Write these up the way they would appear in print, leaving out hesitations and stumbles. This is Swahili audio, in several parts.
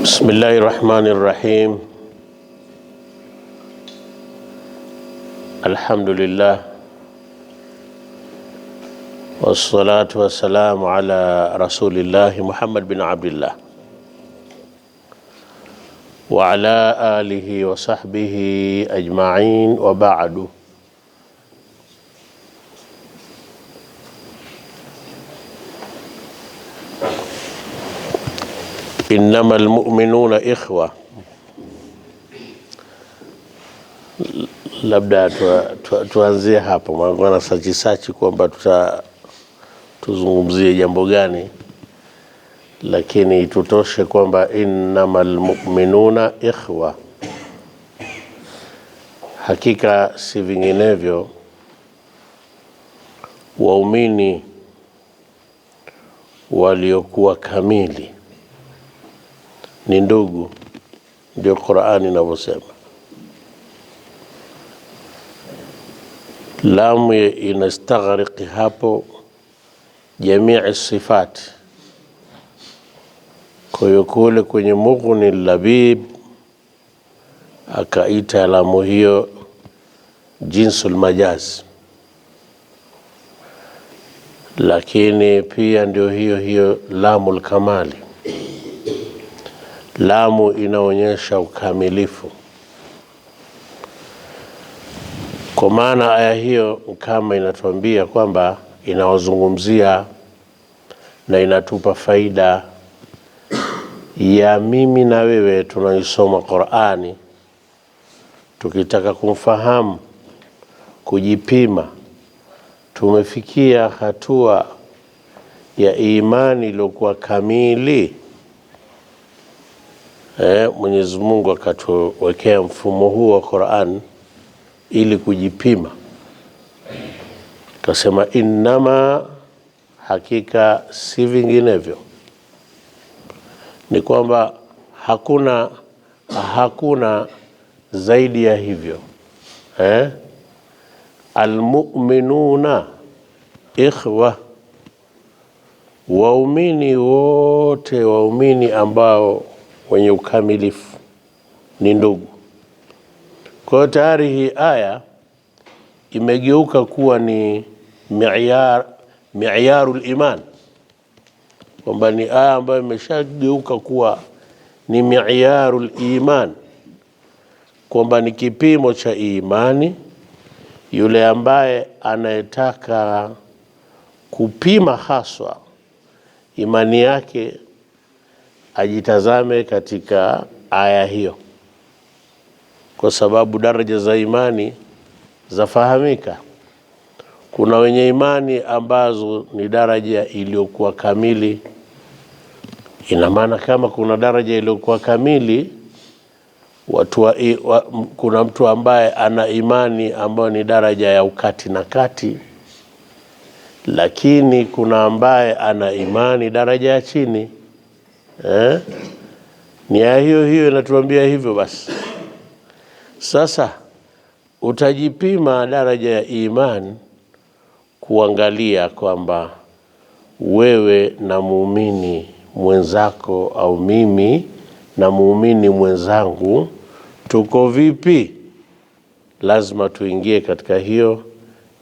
بسم الله الرحمن الرحيم. الحمد لله والصلاة والسلام على رسول الله محمد بن عبد الله وعلى آله وصحبه أجمعين وبعد. إنما المؤمنون إخوة. Labda tuanzie hapo, maana sachi kwamba tuzungumzie jambo gani, lakini tutoshe kwamba innamal mu'minuna ikhwa, hakika si vinginevyo waumini waliokuwa kamili ni ndugu. Ndio Qur'ani inavyosema. Lamu inastaghriqi hapo jamii sifat. Kwa hiyo kule kwenye Mughni Labib akaita lamu hiyo jinsul majaz, lakini pia ndio hiyo lamul kamali, lamu inaonyesha ukamilifu. Kwa maana aya hiyo kama inatuambia kwamba inawazungumzia na inatupa faida ya mimi na wewe tunaisoma Qur'ani, tukitaka kumfahamu, kujipima tumefikia hatua ya imani iliyokuwa kamili. Mwenyezi Mungu akatuwekea mfumo huu wa Qur'an ili kujipima. Kasema innama, hakika si vinginevyo, ni kwamba hakuna zaidi ya hivyo. Almu'minuna ikhwa, waumini wote, waumini ambao wenye ukamilifu ni ndugu. Kwa tayari hii aya imegeuka kuwa ni mi'yarul iman, kwamba ni aya ambayo imeshageuka kuwa ni mi'yarul iman, kwamba ni kipimo cha imani. Yule ambaye anayetaka kupima haswa imani yake ajitazame katika aya hiyo, kwa sababu daraja za imani zafahamika. Kuna wenye imani ambazo ni daraja iliyokuwa kamili. Ina maana kama kuna daraja iliyokuwa kamili, kuna mtu ambaye ana imani ambayo ni daraja ya ukati na kati, lakini kuna ambaye ana imani daraja ya chini. Ni ya hiyo inatuambia hivyo. Basi sasa utajipima daraja ya imani kuangalia kwamba wewe na muumini mwenzako au mimi na muumini mwenzangu tuko vipi. Lazima tuingie katika hiyo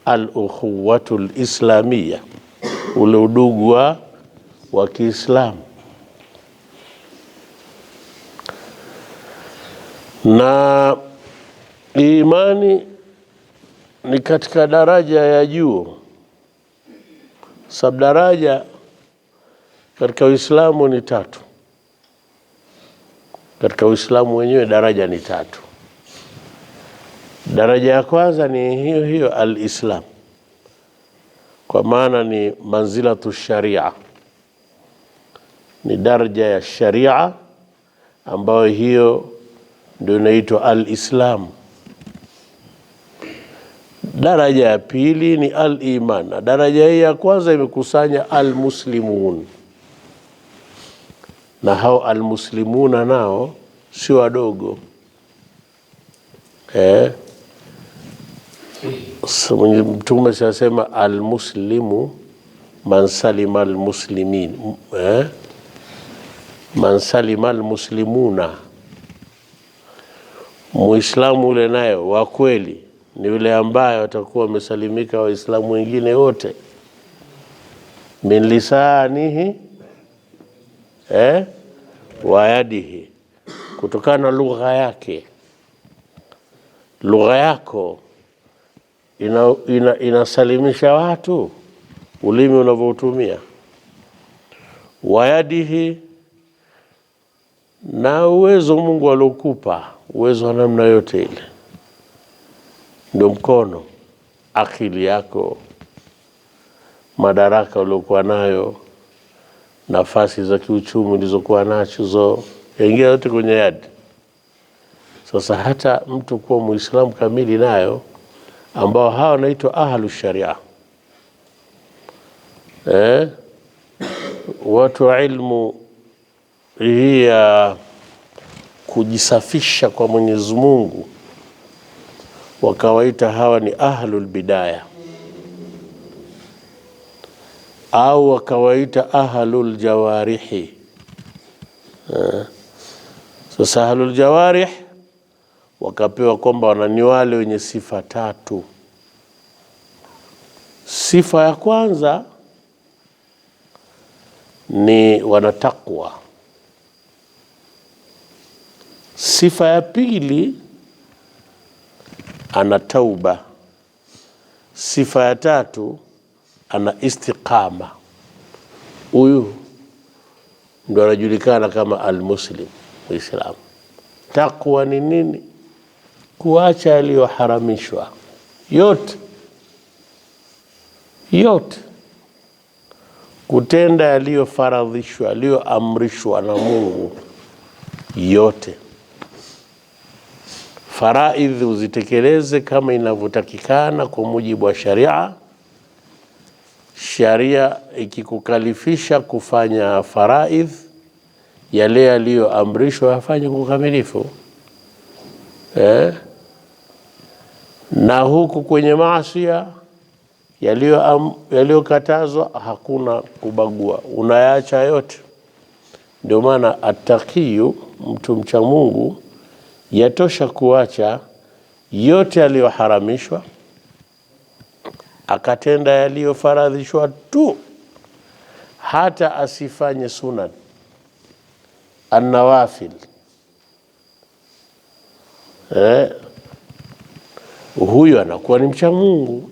al-ukhuwatul islamiyya, ule udugu wa Kiislamu. Na imani ni katika daraja ya juu. Sab daraja katika Uislamu ni tatu. Katika Uislamu wenyewe daraja ni tatu. Daraja ya kwanza ni hiyo al-Islam, kwa maana ni manzilatu sharia, ni daraja ya sharia ambayo hiyo ndio inaitwa al-Islam. Daraja ya pili ni al-iman, na daraja hii ya kwanza imekusanya al-muslimun, na hao al-muslimuna nao si wadogo. Mtume sasema al-muslimu man salima al-muslimin. man salima almuslimuna, muislamu ule nayo wa kweli ni yule ambaye watakuwa wamesalimika waislamu wengine wote, min lisanihi wa yadihi, kutokana na lugha yake. Lugha yako inasalimisha watu, ulimi unavyotumia. Wa yadihi, na uwezo Mungu alokupa, uwezo wa namna yote ile, ndio mkono, akili yako, madaraka uliokuwa nayo, nafasi za kiuchumi ulizokuwa nacho, yaingia yote kwenye yadi. Sasa hata mtu kuwa muislamu kamili nayo, ambao hawa wanaitwa ahlu sharia, watu wa ilmu hii ya kujisafisha kwa Mwenyezi Mungu, wakawaita hawa ni ahlul bidaya, au wakawaita ahlul jawarihi. Sasa ahlul jawarih wakapewa kwamba wanani wale wenye sifa tatu. Sifa ya kwanza ni wanatakwa. Sifa ya pili ana tauba. Sifa ya tatu ana istiqama. Huyu ndio anajulikana kama almuslim, Muislamu. Takwa ni nini? Kuacha yaliyoharamishwa yote, kutenda yaliyofaradhishwa, yaliyoamrishwa na Mungu yote. Faraidhi uzitekeleze kama inavyotakikana kwa mujibu wa sharia. Sharia ikikukalifisha kufanya faraidh, yale yaliyoamrishwa yafanye kwa ukamilifu. Na huku kwenye maasi yaliyokatazwa hakuna kubagua, unayaacha yote. Ndio maana atakiyu, mtu mcha Mungu, yatosha kuacha yote yaliyoharamishwa, akatenda yaliyofaradhishwa tu, hata asifanye sunan an-nawafil. Huyo anakuwa ni mcha Mungu,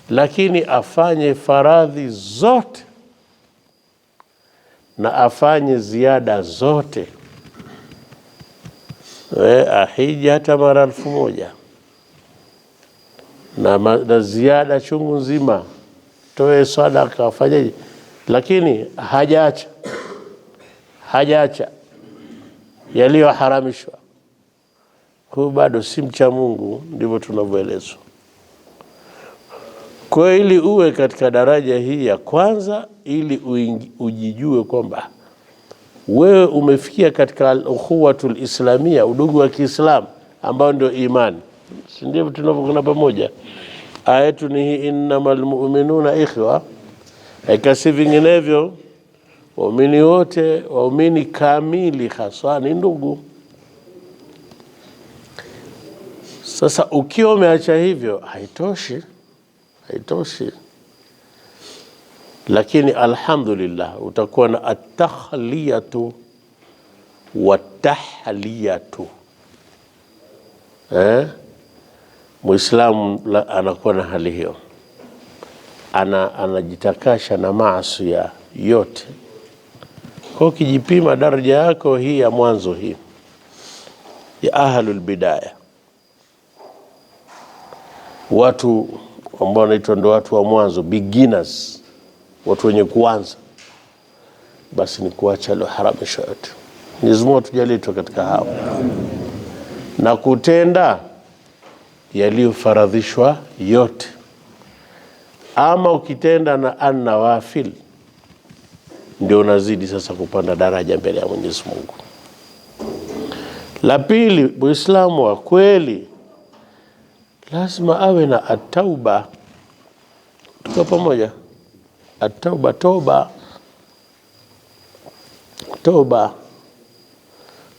lakini afanye faradhi zote na afanye ziada zote. Ahiji hata mara 1000 na ziada chungu nzima, toe sadaka, afanyeje, lakini hajaacha yaliyoharamishwa, kwa bado si mcha Mungu. Ndivyo tunavyoelezwa. Kwa ili uwe katika daraja hii ya kwanza, ili ujijue kwamba wewe umefikia katika al-ukhuwatul islamia, udugu wa Kiislamu ambao ndio imani. Si ndivyo tunavyokuwa pamoja? Ayatu ni hii, innamal mu'minuna ikhwa. Haikasi vinginevyo, waumini wote, waumini kamili hasa ni ndugu. Sasa ukiwa umeacha hivyo haitoshi, lakini alhamdulillah utakuwa na at-takhliyatu wa tahliyatu. Muislamu anakuwa na hali hiyo, anajitakasha na maasi yote. Kwa kijipima daraja yako hii ya mwanzo, hii ya ahlul bidaya, watu ambao wanaitwa ndio watu wa mwanzo, beginners, watu wenye kuanza, basi ni kuacha yaliyoharamishwa yote. Mwenyezi Mungu atujalie katika hao, na kutenda yaliyofaradhishwa yote. Ama ukitenda na an-nawafil, ndio unazidi sasa kupanda daraja mbele ya Mwenyezi Mungu. La pili, Muislamu wa kweli lazima awe na at-tauba. Tuko pamoja? At-tauba, Toba.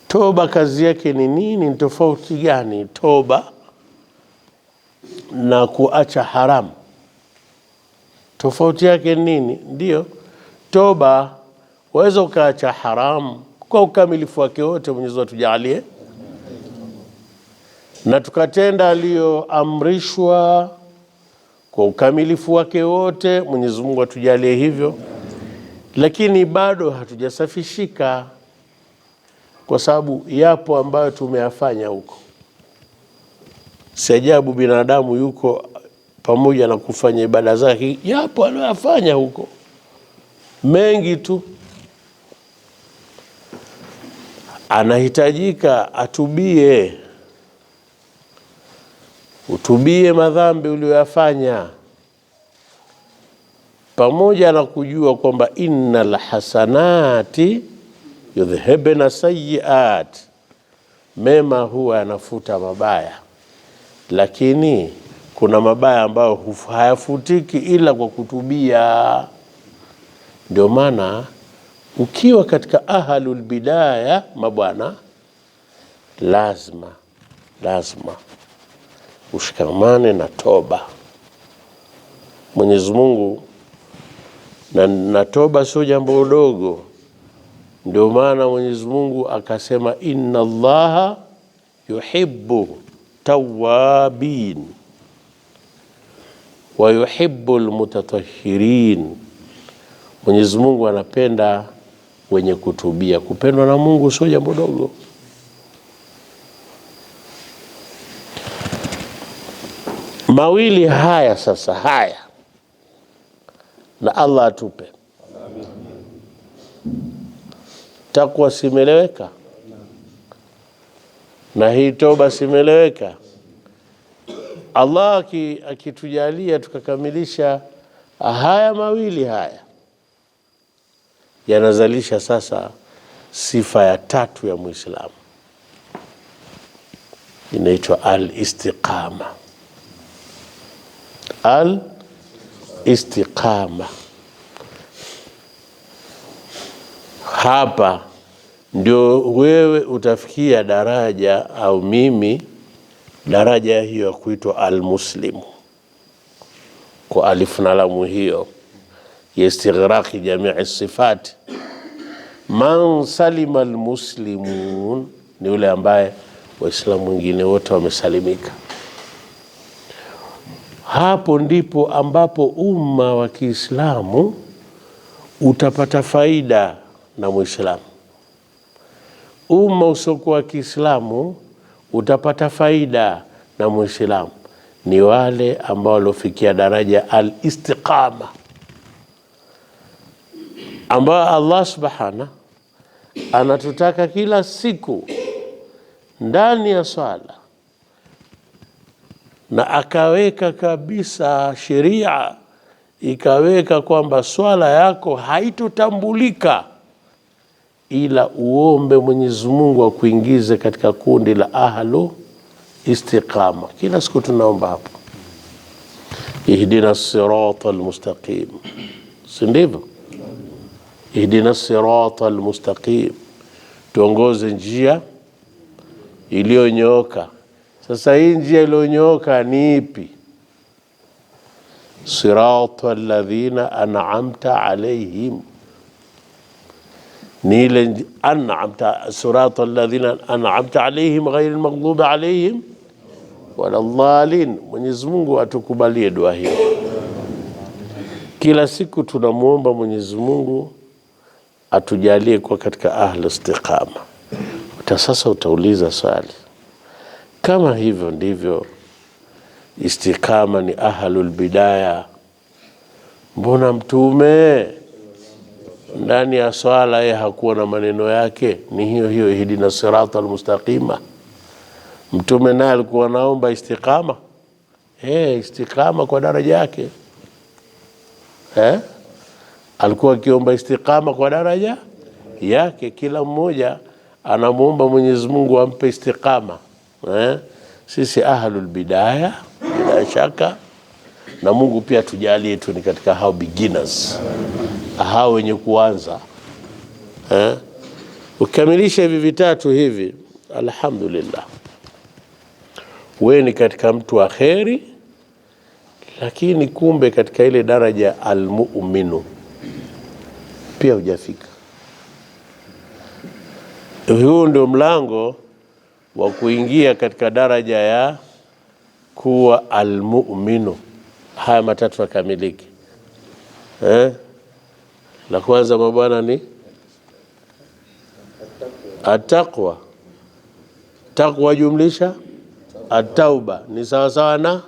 Toba kazi yake ni nini? Ni tofauti gani toba na kuacha haramu? Tofauti yake nini? Ndio, toba waweza ukaacha haramu kwa ukamilifu wake wote, Mwenyezi Mungu atujalie, na tukatenda aliyoamrishwa kwa ukamilifu wake wote, Mwenyezi Mungu atujalie hivyo, lakini bado hatujasafishika, kwa sababu yapo ambayo tumeyafanya huko. Si ajabu binadamu yuko pamoja na kufanya ibada zake, yapo anayofanya huko mengi tu, anahitajika atubie. Utubie madhambi uliyoyafanya, pamoja na kujua kwamba innal hasanati yudhhibna sayyiat, mema huwa yanafuta mabaya, lakini kuna mabaya ambayo hayafutiki ila kwa kutubia. Ndio maana ukiwa katika ahlul bidaya mabwana, lazima ushikamane na toba. Mwenyezi Mungu na toba sio jambo dogo. Ndio maana Mwenyezi Mungu akasema inna Allaha yuhibbu tawabin wa yuhibbu almutatahhirin. Mwenyezi Mungu anapenda wenye kutubia. Kupendwa na Mungu sio jambo dogo. Mawili haya sasa, haya na Allah atupe. Takwa simeleweka na hii toba simeleweka. Allah akitujalia tukakamilisha haya mawili, haya yanazalisha sasa sifa ya tatu ya Muislamu, inaitwa al-istiqama. Al-istiqama. Hapa ndio wewe utafikia daraja, au mimi daraja hiyo ya kuitwa al-muslimu, kwa alif na lam hiyo yastighraqi jamii sifat. Man salima al-muslimun ni yule ambaye waislamu wengine wote wamesalimika. Hapo ndipo ambapo umma wa Kiislamu utapata faida na Muislamu. Umma usiokuwa wa Kiislamu utapata faida na Muislamu ni wale ambao walofikia daraja al-istiqama, ambao Allah subhana anatutaka kila siku ndani ya swala, na akaweka kabisa sheria, ikaweka kwamba swala yako haitotambulika ila uombe Mwenyezi Mungu akuingize katika kundi la ahlu istiqama. Kila siku tunaomba hapo, ihdina siratal mustaqim, si ndivyo? Ihdina siratal mustaqim, tuongoze njia iliyonyooka. Sasa hii njia iliyonyooka ni ipi? Siratal ladhina an'amta alayhim, ni ile an'amta, siratal ladhina an'amta alayhim ghayril maghdubi alayhim wala dhalin. Mwenyezi Mungu atukubalie dua hiyo. Kila siku tunamuomba Mwenyezi Mungu atujalie kwa katika ahlu istiqama. Sasa utauliza swali, kama hivyo ndivyo istiqama ni ahlul bidaya, mbona Mtume ndani ya swala yeye hakuwa na maneno yake? Ni hiyo hiyo ihdina siratal mustaqima. Mtume naye alikuwa naomba istiqama, istiqama kwa daraja yake, alikuwa akiomba istiqama kwa daraja yake. Kila mmoja anamuomba Mwenyezi Mungu ampe istiqama. Sisi ahlul bidaya bila shaka, na Mungu pia tujalie tu ni katika hao beginners, hao wenye kuanza. Ukamilisha hivi vitatu hivi, alhamdulillah, wewe ni katika mtu wa kheri. Lakini kumbe katika ile daraja almu'minu pia hujafika. Huu ndio mlango wa kuingia katika daraja ya kuwa almu'minu. Haya matatu yakamiliki. La kwanza mabwana ni ataqwa. Taqwa jumlisha at-tauba ni sawa sawa na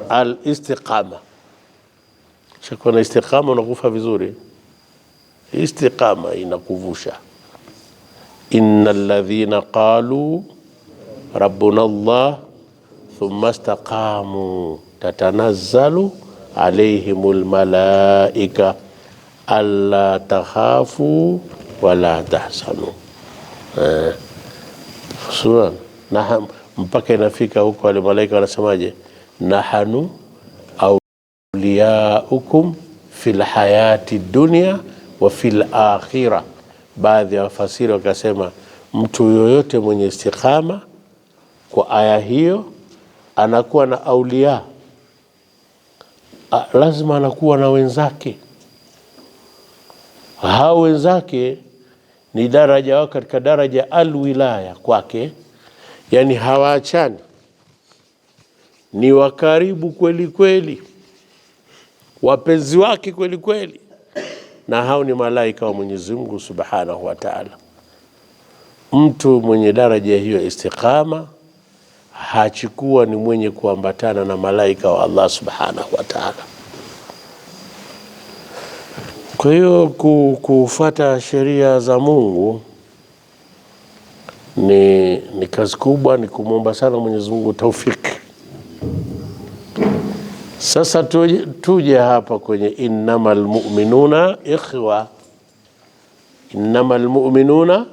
al-istiqama. Shakwa na istiqama unakufa vizuri. Istiqama inakuvusha. Innal ladhina qalu rabbuna Allah thumma istaqamu tatanazzalu alayhimul malaika alla takhafu wala tahzanu. Sura na mpaka inafika huko wale malaika wanasemaje? Nahanu awliyaukum fil hayati dunya wa fil akhirah. Baadhi ya wafasiri wakasema mtu yoyote mwenye istiqama kwa aya hiyo anakuwa na aulia, lazima anakuwa na wenzake. Hao wenzake ni daraja wao katika daraja alwilaya kwake, yani hawaachani, ni wakaribu kweli kweli, wapenzi wake kweli kweli, na hao ni malaika wa Mwenyezi Mungu Subhanahu wa Ta'ala. Mtu mwenye daraja hiyo istiqama hachikuwa ni mwenye kuambatana na malaika wa Allah Subhanahu wa Ta'ala. Kwa hiyo kufuata sheria za Mungu ni kazi kubwa, ni kumwomba sana Mwenyezi Mungu taufiki. Sasa tuje hapa kwenye innamal mu'minuna ikhwa. Innamal mu'minuna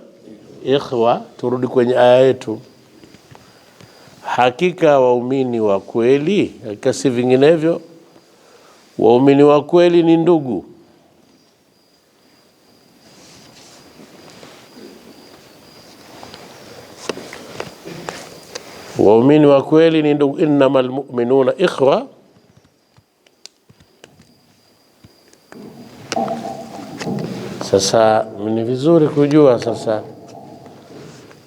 ikhwa, turudi kwenye aya yetu. Hakika waumini wa kweli, hakika si vinginevyo, waumini wa kweli ni ndugu. Waumini wa kweli ni ndugu. Innamal mu'minuna ikhwa. Sasa ni vizuri kujua sasa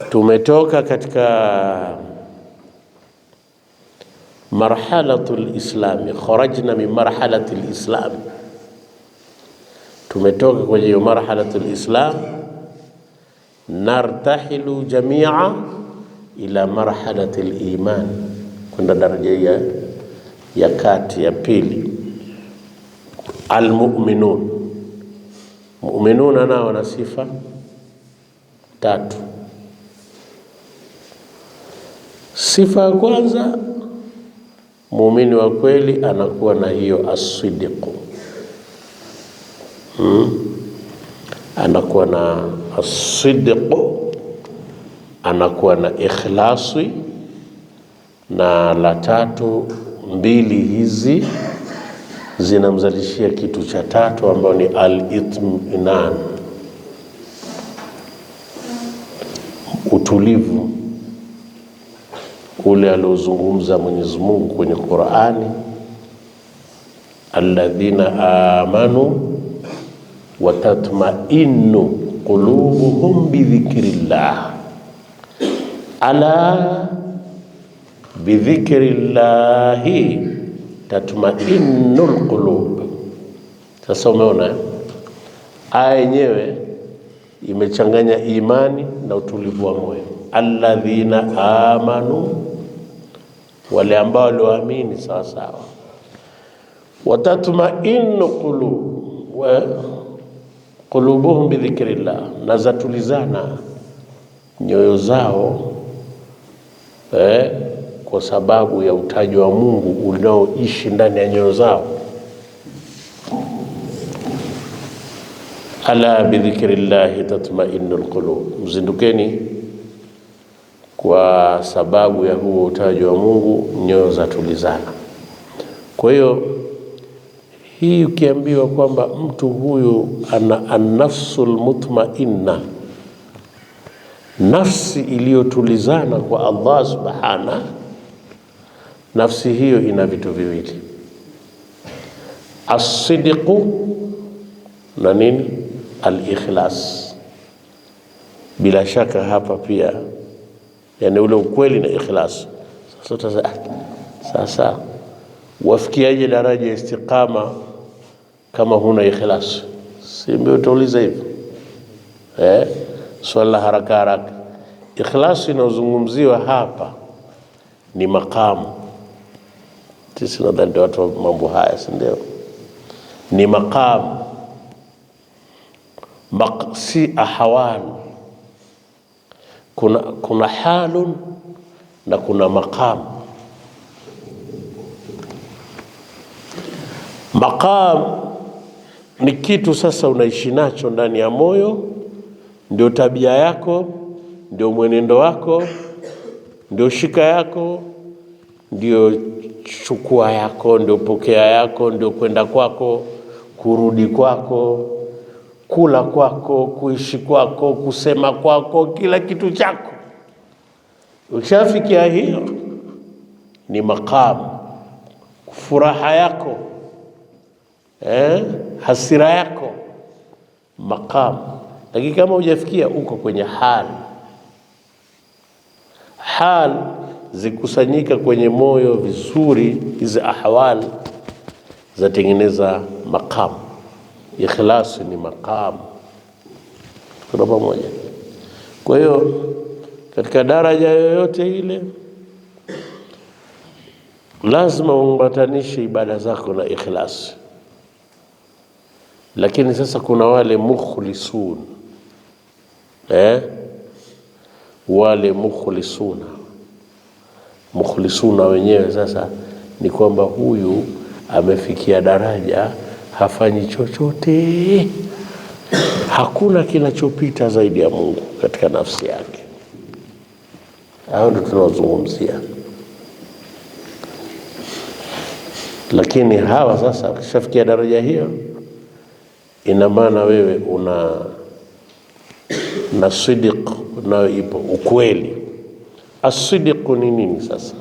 tumetoka katika marhalatul islam, kharajna min marhalatil islam. Tumetoka kwenye hiyo marhalatul islam, nartahilu jamia ila marhalatil iman, kwenda daraja ya kati ya pili, almu'minun. Mu'minuna nao wana sifa tatu. Sifa ya kwanza, muumini wa kweli anakuwa na hiyo as-sidqu. Anakuwa na as-sidqu, anakuwa na ikhlasi, na la tatu, mbili hizi zinamzalishia kitu cha tatu ambao ni al-itminan, utulivu ule aliozungumza Mwenyezi Mungu kwenye Qur'ani, alladhina amanu wa tatma'innu qulubuhum bi dhikrillah, ala bi dhikrillahi tatma'innul qulub. Sasa umeona aya yenyewe imechanganya imani na utulivu wa moyo. Alladhina amanu, wale ambao walioamini sawa sawa, watatma'innu qulubuhum bi dhikrillah, na zatulizana nyoyo zao kwa sababu ya utaji wa Mungu unaoishi ndani ya nyoyo zao. Ala bi dhikrillahi tatma'innul qulub, mzindukeni kwa sababu ya huo utaji wa Mungu nyoyo zatulizana. Kwa hiyo hii ukiambiwa kwamba mtu huyu ana an-nafsul mutma'inna, nafsi iliyotulizana kwa Allah subhana, nafsi hiyo ina vitu viwili, as-sidqu na nini, al-ikhlas. Bila shaka hapa pia, yani ule ukweli na ikhlas. Sasa wafikiaje daraja ya istiqama kama huna ikhlas? Si mimi utauliza hivyo swala haraka haraka. Ikhlas inazungumziwa hapa ni maqamu. Sisi nadhani watu wa mambo haya, si ndio? Ni maqamu, si ahwal. Kuna halun na kuna maqam. Maqam ni kitu sasa unaishi nacho ndani ya moyo, ndio tabia yako, ndio mwenendo wako, ndio shika yako, ndio chukua yako, ndio pokea yako, ndio kwenda kwako, kurudi kwako, kula kwako, kuishi kwako, kusema kwako, kila kitu chako. Ukishafikia hiyo ni maqam. Furaha yako, hasira yako, maqam. Lakini kama hujafikia, uko kwenye hal zikusanyika kwenye moyo vizuri, hizi ahwal zatengeneza maqam. Ikhlas ni maqam. Kuna pamoja. Kwa hiyo katika daraja yoyote ile lazima uambatanishe ibada zako na ikhlas. Lakini sasa kuna wale mukhlisun, wale mukhlisuna wenyewe sasa ni kwamba huyu amefikia daraja hafanyi chochote, hakuna kinachopita zaidi ya Mungu katika nafsi yake. Hao ndio tunazungumzia. Lakini hawa sasa kishafikia daraja hiyo, ina maana wewe una na sidiq, nayo ipo ukweli. As-sidiq ni nini sasa?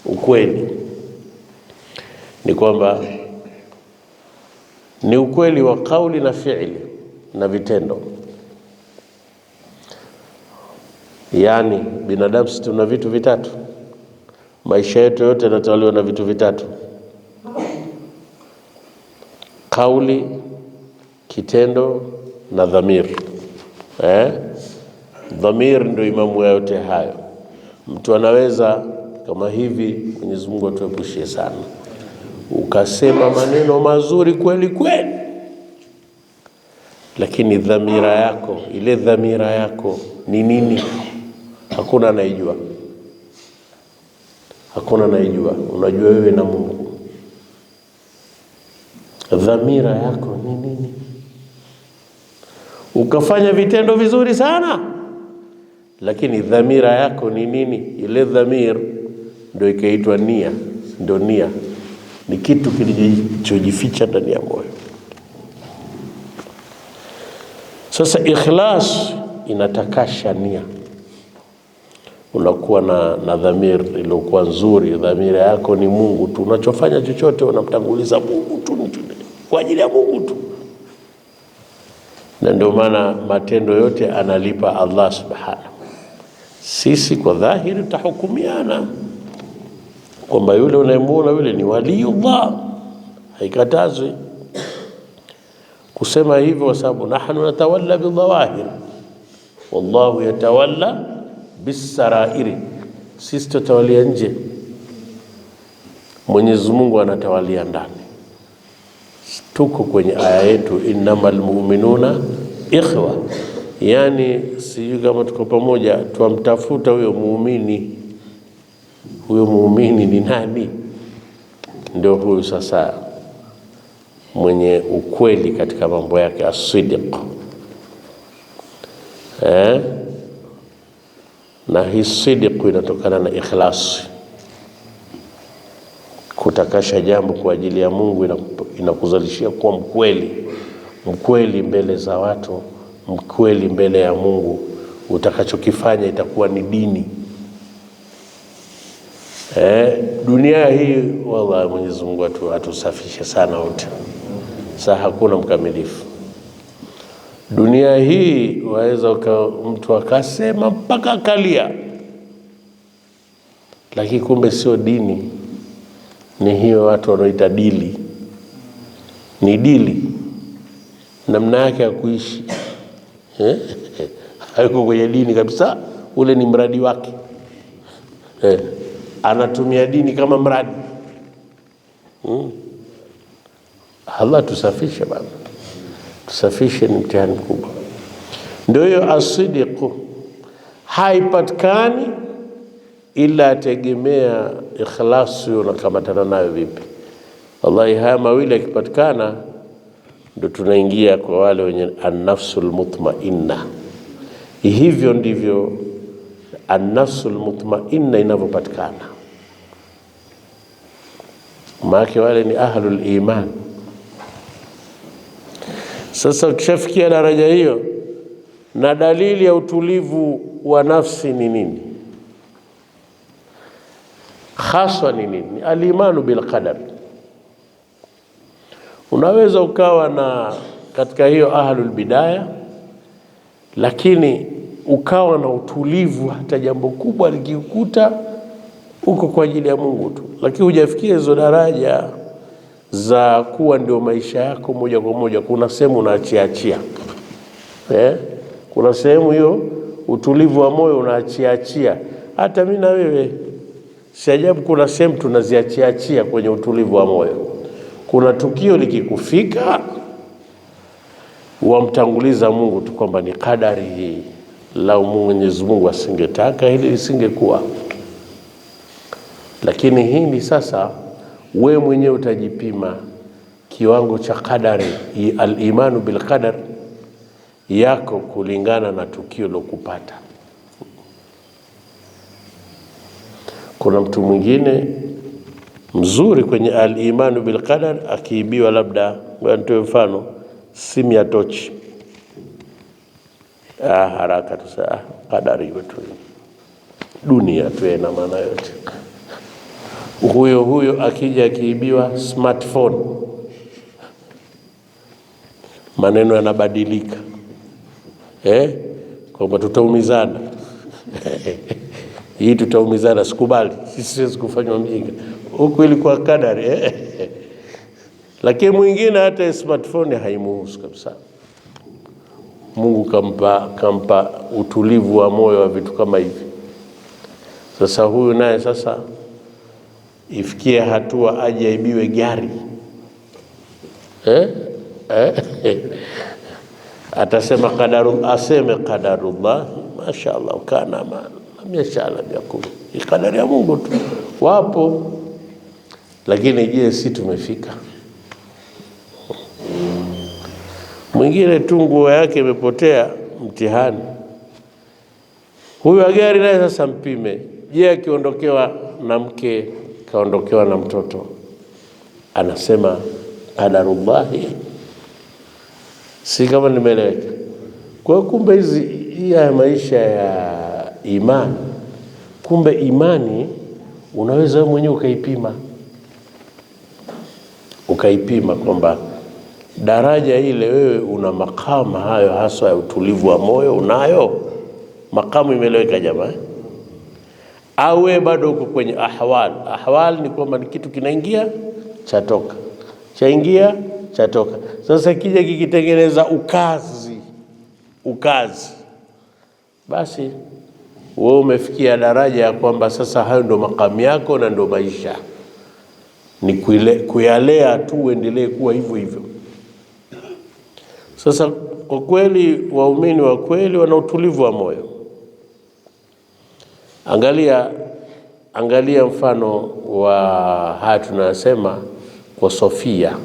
Ukweli ni kwamba ni ukweli wa kauli na fi'li na vitendo. Yani binadamu tuna vitu vitatu. Maisha yetu yote yanatawaliwa na vitu vitatu: kauli, kitendo na dhamir. Dhamir ndio imamu yote hayo. Mtu anaweza kama hivi, Mwenyezi Mungu atuepushie sana, ukasema maneno mazuri kweli kweli, lakini dhamira yako, ile dhamira yako ni nini? Hakuna anayejua. Hakuna anayejua. Unajua wewe na Mungu. Dhamira yako ni nini? Ukafanya vitendo vizuri sana, lakini dhamira yako ni nini? Ile dhamir ndio ikaitwa nia. Ndio nia ni kitu kilichojificha ndani ya moyo. Sasa ikhlas inatakasha nia. Unakuwa na dhamir iliyokuwa nzuri. Dhamira yako ni Mungu tu. Unachofanya chochote unamtanguliza Mungu tu, kwa ajili ya Mungu tu. Na ndio maana matendo yote analipa Allah subhanahu. Sisi kwa dhahiri tahukumiana kwamba yule unayemuona yule ni waliullah, haikatazwi kusema hivyo, kwa sababu nahnu natawalla bidhawahir wallahu yatawalla bisarairi. Sisi tutawalia nje, Mwenyezi Mungu anatawalia ndani. Tuko kwenye aya yetu innamal mu'minuna ikhwa, yani sijui kama tuko pamoja. Tuamtafuta huyo muumini. Huyo muumini ni nani? Ndio huyu sasa mwenye ukweli katika mambo yake, as-sidiq. Na hii sidiq inatokana na ikhlas. Kutakasha jambo kwa ajili ya Mungu inakuzalishia kuwa mkweli mbele za watu, mkweli mbele ya Mungu. utakachokifanya itakuwa ni dini. Dunia hii wallahi Mwenyezi Mungu atusafishe sana wote. Sasa hakuna mkamilifu. Dunia hii waweza mtu akasema mpaka kalia, lakini kumbe sio dini. Ni hiyo watu wanaoita dili. Ni dili namna yake ya kuishi. Haiko kwenye dini kabisa, ule ni mradi wake. Anatumia dini kama mradi. Allah tusafishe baba. Tusafishe, ni mtihani mkubwa. Ndio hiyo asidiku haipatikani ila ategemea ikhlasi unakamatana nayo vipi. Wallahi haya mawili yakipatikana ndio tunaingia kwa wale wenye an-nafsul mutmainna. Hivyo ndivyo an-nafsul mutmainna inavyopatikana. Maana wale ni ahlul iman. Sasa ukishafikia daraja hiyo, na dalili ya utulivu wa nafsi ni nini? Haswa ni nini? Al-imanu bil qadar. Unaweza ukawa na katika hiyo ahlul bidaya, lakini ukawa na utulivu hata jambo kubwa likikuta uko kwa ajili ya Mungu tu, lakini hujafikia hizo daraja za kuwa ndio maisha yako moja kwa moja. Kuna sehemu unaachia. Kuna sehemu hiyo utulivu wa moyo unaachia. Hata mimi na wewe si ajabu kuna sehemu tunaziachia kwenye utulivu wa moyo. Kuna tukio likikufika wamtanguliza Mungu tu kwamba ni kadari hii, lau Mwenyezi Mungu asingetaka hili lisingekuwa. Lakini hili sasa wewe mwenyewe utajipima kiwango cha kadari, al-imanu bil qadar yako kulingana na tukio lokupata. Kuna mtu mwingine mzuri kwenye al-imanu bil qadar, akiibiwa labda, nitoe mfano, simu ya tochi, haraka tu saa kadari yetu, dunia tu ina maana yote. Huyo akija akiibiwa smartphone, maneno yanabadilika. Kwamba tutaumizana. Hii tutaumizana, sikubali. Siwezi kufanywa mjinga. Huko ilikuwa kadari. Lakini mwingine hata smartphone haimuhusu kabisa. Mungu kampa utulivu wa moyo wa vitu kama hivi. Sasa huyu naye sasa ifikie hatua aje aibiwe gari. Atasema aseme qadarullah, mashaallah, kana ma yashala yakun. Ni kadari ya Mungu tu. Wapo. Lakini je, si tumefika? Mwingine tu nguo yake imepotea, mtihani. Huyu gari naye sasa mpime. Je, akiondokewa na mke, kaondokewa na mtoto, anasema qadarullahi? Si kama nimeeleweka? Kwa kumbe hii ya maisha ya imani, kumbe imani unaweza wewe mwenyewe ukaipima kwamba daraja ile wewe una makama hayo haswa ya utulivu wa moyo unayo. Makamu imeleweka jamaa. Au wewe bado uko kwenye ahwal. Ahwal ni kwamba ni kitu kinaingia chatoka, chaingia chatoka. Sasa kija kikitengeneza ukazi, basi wewe umefikia daraja ya kwamba sasa hayo ndo makamu yako na ndo maisha. Ni kuyalea tu uendelee kuwa hivyo hivyo. Sasa kwa kweli waumini wa kweli wana utulivu wa moyo. Angalia mfano wa haya tunasema kwa Sofia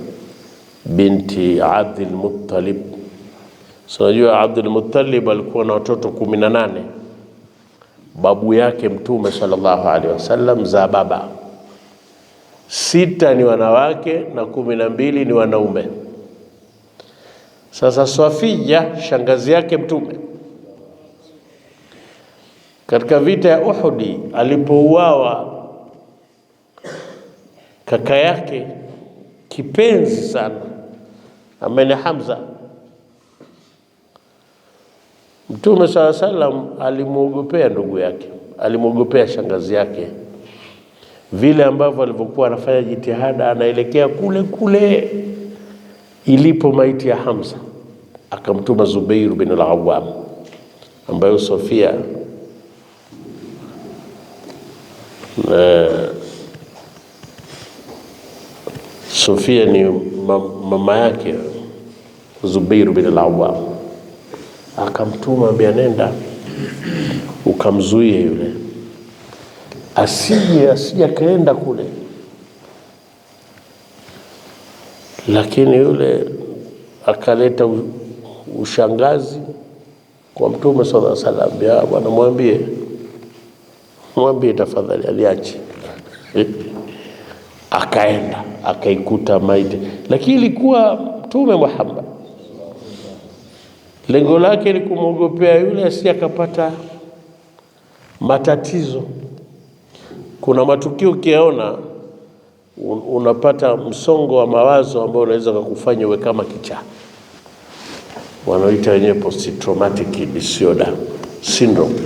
binti Abdul Muttalib. Unajua Abdul Muttalib alikuwa na watoto 18. Babu yake Mtume sallallahu alaihi wasallam za baba 6 ni wanawake na 12 ni wanaume. Sasa Sofia shangazi yake Mtume Katika vita ya Uhudi alipouawa kaka yake kipenzi sana ambaye ni Hamza, Mtume sallallahu alaihi wasallam alimuogopea ndugu yake, alimuogopea shangazi yake, vile ambavyo alivyokuwa anafanya jitihada, anaelekea kule kule ilipo maiti ya Hamza, akamtuma Zubair bin al-Awwam ambaye Sofia Sofia ni mama yake Zubair bin al-Awwam, akamtuma ambia, nenda ukamzuie yule asije kaenda kule. Lakini yule akaleta ushangazi kwa Mtume sallallahu alaihi wasallam, bwana mwambie tafadhali aliache. Akaenda akaikuta maiti, lakini ilikuwa Mtume Muhammad lengo lake ni kumwogopea yule asije akapata matatizo. Kuna matukio ukiyaona unapata msongo wa mawazo ambao unaweza kukufanya uwe kama kichaa, wanaoita wenyewe post traumatic disorder syndrome.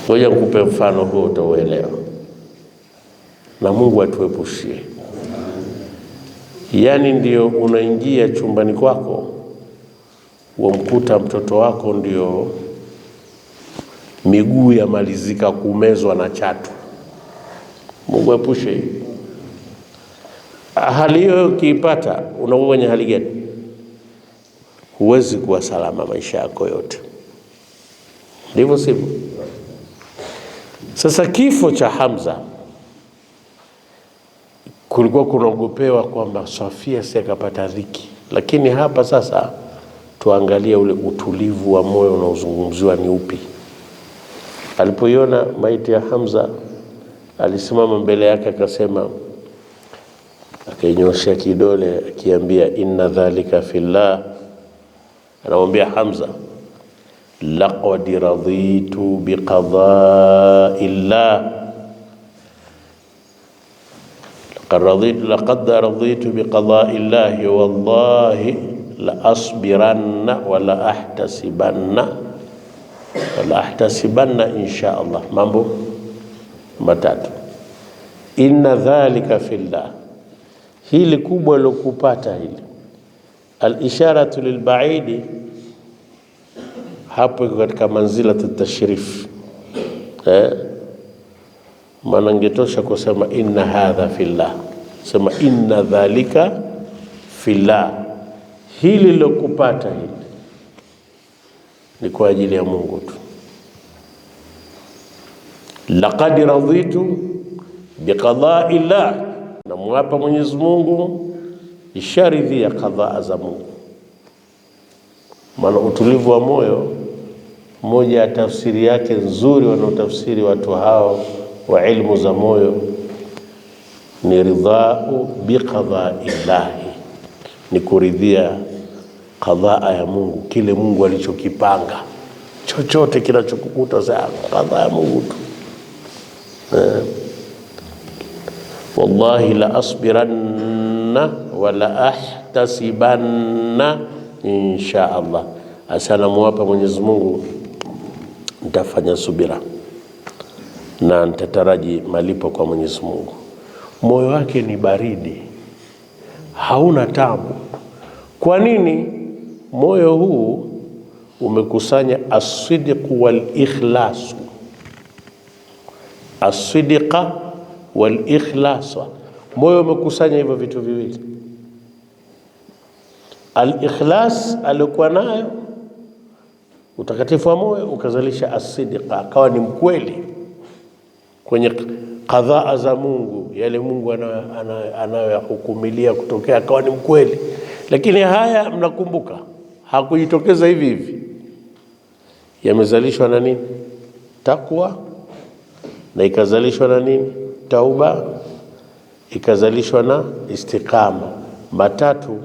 Ngoja nikupe mfano huo utaelewa, na Mungu atuepushie. Yani ndio unaingia chumbani kwako, wamkuta mtoto wako ndio miguu yamalizika kumezwa na chatu. Mungu epushe. Hali hiyo ukiipata, unakuwa kwenye hali gani? Huwezi kuwa salama maisha yako yote, ndivyo sivyo? Sasa kifo cha Hamza kulikuwa kunaogopewa kwamba Sofia sikapata dhiki, lakini hapa sasa tuangalie ule utulivu wa moyo unaozungumziwa ni upi. Alipoiona maiti ya Hamza, alisimama mbele yake akasema, akainyoshia kidole akiambia, inna dhalika fillah. Anamwambia Hamza, laqad raditu biqada'illah, laqad raditu biqada'illah wallahi la asbiranna wa la ahtasibanna insha Allah. Mambo matatu. Inna dhalika fillah, hili kubwa lokupata hili, al-isharatu lilbaidi, hapo iko katika manzila tashrif. Maana ingetosha kusema inna hadha fillah, sema inna dhalika fillah, hili lokupata hili ni kwa ajili ya Mungu tu. Laqad raditu biqada'illah, na mwapa Mwenyezi Mungu isharidhi ya qadhaa za Mungu. Maana utulivu wa moyo, moja ya tafsiri yake nzuri wanaotafsiri watu hao wa ilmu za moyo ni ridha'u biqada'illah, ni kuridhia qadhaa ya Mungu, kile Mungu alichokipanga. Chochote kinachokukuta sasa qadhaa ya Mungu tu. Wallahi la asbiranna wa la ahtasibanna insha Allah. Asana muwapa Mwenyezi Mungu, nitafanya subira na nitataraji malipo kwa Mwenyezi Mungu. Moyo wake ni baridi, hauna tabu. Kwa nini? Moyo huu umekusanya as-sidq wal ikhlas. As-sidqa wal ikhlas, moyo umekusanya hivyo vitu viwili. Al-ikhlas alikuwa nayo, utakatifu wa moyo, ukazalisha as-sidqa, akawa ni mkweli kwenye qadhaa za Mungu, yale Mungu anayohukumilia kutokea, akawa ni mkweli. Lakini haya mnakumbuka, hakujitokeza hivi hivi, yamezalishwa na nini? Takwa, na ikazalishwa na nini? Tauba, ikazalishwa na istiqama. Matatu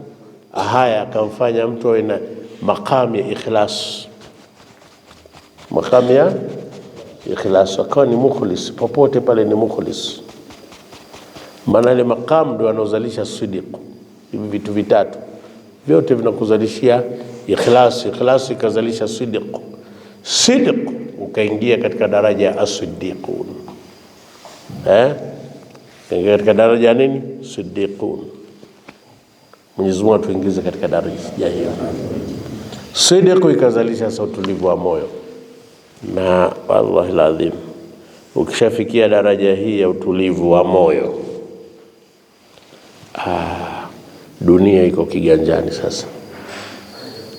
haya akamfanya mtu awe na maqam ya ikhlas. makamu ya ikhlas, akawa ni mukhlis, popote pale ni mukhlis. Maana ile makamu ndio anaozalisha sidq. Hivi vitu vitatu vyote vinakuzalishia ikhlas, ikhlas ikazalisha sidq, sidq ukaingia katika daraja ya as-siddiqun. Katika daraja nini? Siddiqun. Mwenyezi Mungu atuingize katika daraja hiyo. Sidq ikazalisha sasa utulivu wa moyo. Na wallahi alazim, ukishafikia daraja hii ya utulivu wa moyo, dunia iko kiganjani sasa.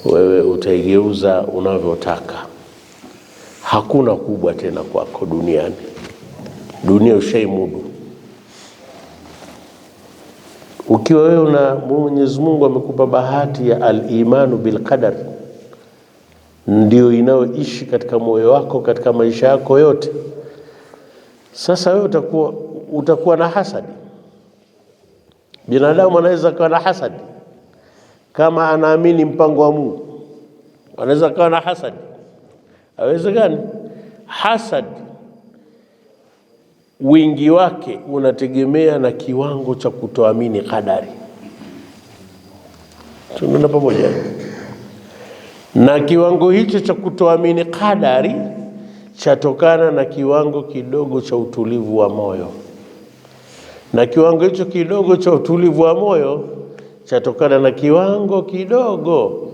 Wewe utaigeuza unavyotaka. Hakuna kubwa tena kwako duniani. Dunia ushaimudu. Ukiwa wewe na Mwenyezi Mungu amekupa bahati ya al-imanu bil qadar, ndio inayoishi katika moyo wako katika maisha yako yote. Sasa wewe utakuwa na hasadi. Binadamu anaweza kuwa na hasadi kama anaamini mpango wa Mungu. Anaweza kuwa na hasadi. Haiwezekani. Hasadi wingi wake unategemea na kiwango cha kutoamini kadari. Tunaona pamoja. Na kiwango hicho cha kutoamini kadari chatokana na kiwango kidogo cha utulivu wa moyo. Na kiwango hicho kidogo cha utulivu wa moyo chatokana na kiwango kidogo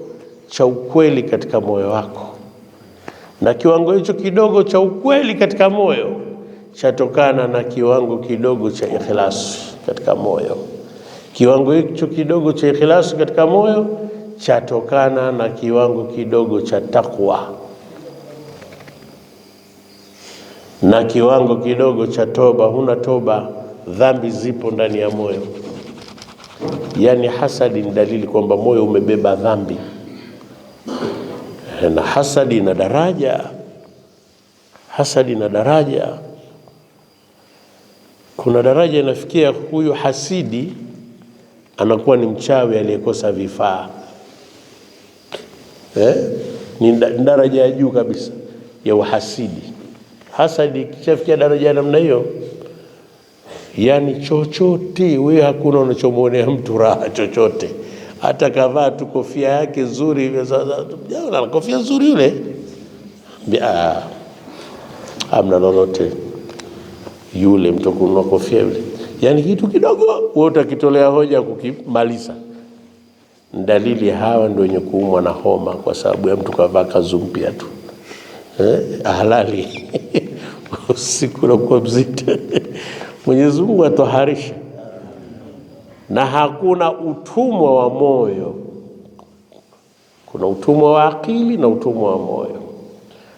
cha ukweli katika moyo wako. Na kiwango hicho kidogo cha ukweli katika moyo chatokana na kiwango kidogo cha ikhlas katika moyo. Kiwango hicho kidogo cha ikhlas katika moyo chatokana na kiwango kidogo cha takwa. Na kiwango kidogo cha toba. Huna toba, dhambi zipo ndani ya moyo. Yani hasadi ni dalili kwamba moyo umebeba dhambi. Na hasadi na daraja. Hasadi na daraja. Kuna daraja inafikia huyu hasidi anakuwa ni mchawi aliyekosa vifaa. Ni daraja ya juu kabisa ya uhasidi. Hasadi kishafikia daraja ya namna hiyo, yani chochote wewe hakuna unachomwonea mtu raha chochote. Hata kavaa tu kofia yake nzuri, na kofia nzuri yule, hamna lolote yule mtu kununua kofia yule. Yani kitu kidogo wewe utakitolea hoja kukimaliza. Dalili hawa ndio wenye kuumwa na homa kwa sababu ya mtu kavaa kanzu mpya tu. Halali. Usiku unakuwa mzito. Mwenyezi Mungu atoharisha. Na hakuna utumwa wa moyo. Kuna utumwa wa akili na utumwa wa moyo.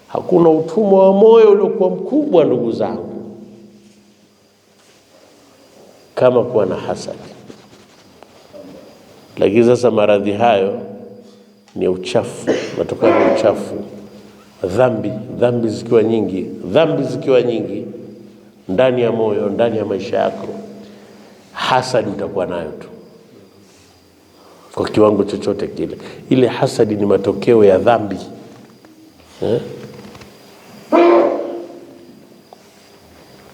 Hakuna utumwa wa moyo uliokuwa mkubwa, ndugu zangu, kama kuwa na hasadi. Lakini sasa maradhi hayo ni uchafu, natokana na uchafu. Dhambi zikiwa nyingi ndani ya moyo, ndani ya maisha yako, hasadi utakuwa nayo tu kwa kiwango chochote kile. Ile hasadi ni matokeo ya dhambi.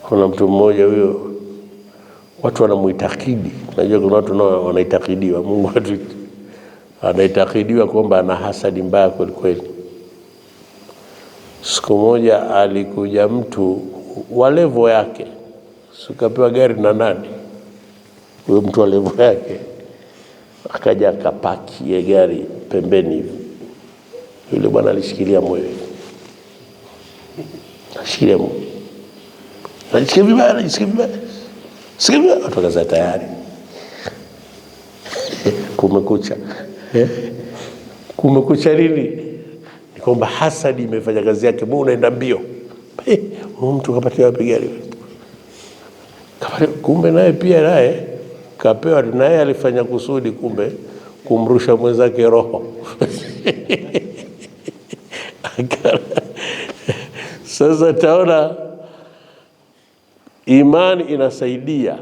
Kuna mtu mmoja huyo, watu wanamuitakidi. Unajua kuna watu nao wanaitakidiwa. Mungu wetu anaitakidiwa kwamba ana hasadi mbaya kweli kweli. Siku moja alikuja mtu wa levo yake, sikapewa gari na nani, huyo mtu wa levo yake akaja akapaki ya gari pembeni hivi. Yule bwana alishikilia moyo, ashikilia moyo, anajisikia vibaya, atokaza tayari kumekucha nini? Ni kwamba hasadi imefanya kazi yake. Mungu unaenda mbio, mtu kapatia wapi gari? Kumbe naye pia kapewa, naye alifanya kusudi, kumbe kumrusha mwenzake roho. Sasa taona imani inasaidia.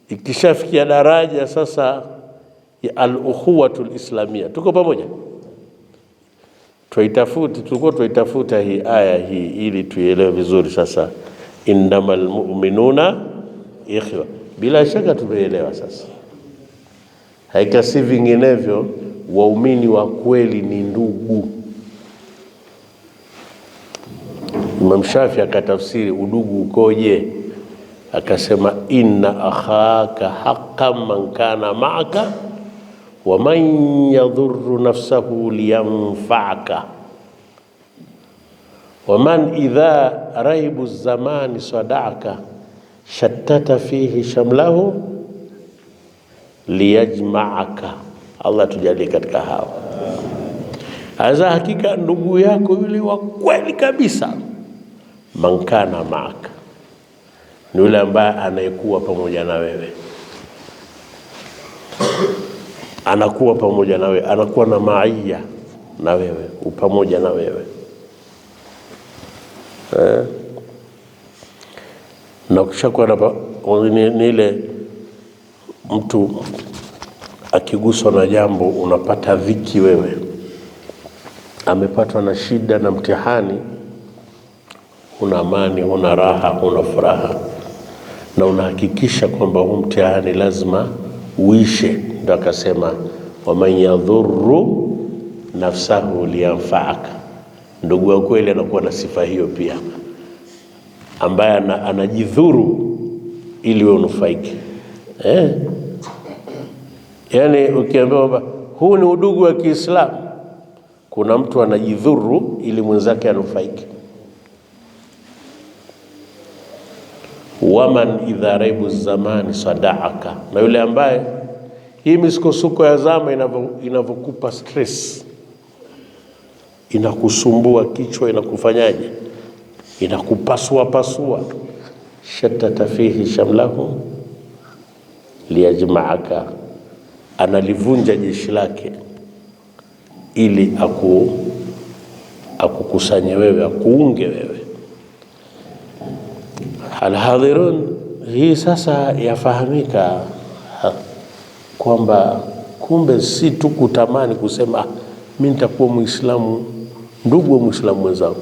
Ikishafikia daraja sasa ya al-ukhuwatul islamia, tuko pamoja, tulikuwa tuitafuta hii aya hii ili tuielewe vizuri. Sasa innamal mu'minuna ikhwa, bila shaka tumeelewa sasa. Haikasi vinginevyo, waumini wa kweli ni ndugu. Imam Shafi akatafsiri udugu ukoje, akasema inna akhaka haqqan man kana ma'aka wa man yadhurru nafsahu liyanfa'aka wa man idha raibu zamani sada'aka shattata fihi shamlahu liyajma'aka. Allah tujalie katika hao. Aza hakika ndugu yako yule wa kweli kabisa, man kana ma'aka, ni yule ambaye anayekuwa pamoja na wewe, anakuwa pamoja na wewe, anakuwa na maia na wewe, upamoja na wewe. Na ukishakuwa ni ile mtu akiguswa na jambo unapata dhiki wewe, amepatwa na shida na mtihani, una amani, una raha, una furaha, na unahakikisha kwamba huu mtihani lazima uishe. Ndio akasema waman yadhurru nafsahu liyanfa'aka. Ndugu wa kweli anakuwa na sifa hiyo pia, ambaye anajidhuru ili wewe unufaike. Yani ukiambiwa huu ni udugu wa Kiislamu, kuna mtu anajidhuru ili mwenzake anufaike. Waman idha raibu zamani sada'aka, na yule ambaye hii misukosuko ya zama inavyokupa stress, inakusumbua kichwa, inakufanyaje, inakupasua pasua, shattata fihi shamlahu liyajma'aka, analivunja jeshi lake ili akukusanye wewe, akuunge wewe. Alhadhirun, hii sasa yafahamika kwamba kumbe si tu kutamani kusema mimi nitakuwa Muislamu, ndugu wa Muislamu mwenzangu.